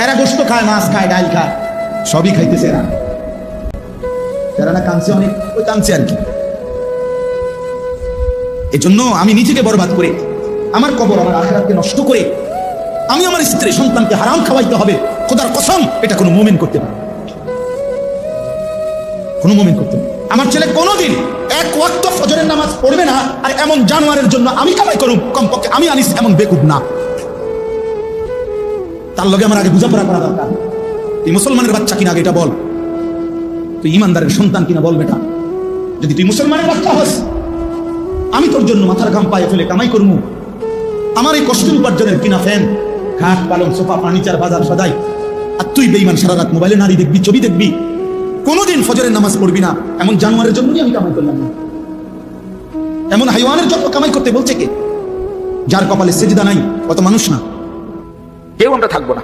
এরা গোস্ত খায়, মাছ খায়, ডাল খায়, সবই খাইতেছে এরা। এরা না কাঁদছে অনেক, ওই কাঁদছে আর কি। এই জন্য আমি নিজেকে বরবাদ করে, আমার কবর, আমার আখিরাতকে নষ্ট করে আমি আমার স্ত্রী সন্তানকে হারাম খাওয়াইতে হবে, খোদার কসম এটা কোনো মুমিন করতে পারে, কোনো মুমিন করতে পারে। আমার ছেলে কোনোদিন এক ওয়াক্ত ফজরের নামাজ পড়বে না, আর এমন জানোয়ারের জন্য আমি কামাই করুম, কমপক্ষে আমি আনিস এমন বেকুব না। তার লগে আমার আগে বুঝাপড়া করা দরকার। তুই মুসলমানের বাচ্চা কিনা আগে এটা বল, তুই ইমানদারের সন্তান কিনা বল বেটা। যদি তুই মুসলমানের বাচ্চা হস, আমি তোর জন্য মাথার ঘাম পায়ে ফেলে কামাই করবো, আমার এই কষ্টের উপার্জনের কিনা ফ্যান, খাট, পালং, সোফা, ফার্নিচার, বাজার সদাই, আর তুই বেঈমান সারা রাত মোবাইলে নারী দেখবি, ছবি দেখবি, কোনোদিন ফজরের নামাজ পড়বি না। এমন জানোয়ারের জন্যই আমি কামাই করলাম না। এমন হাইওয়ানের জন্য কামাই করতে বলছে কে? যার কপালে সেজদা নাই, কত মানুষ না, কেউ আমরা থাকবো না।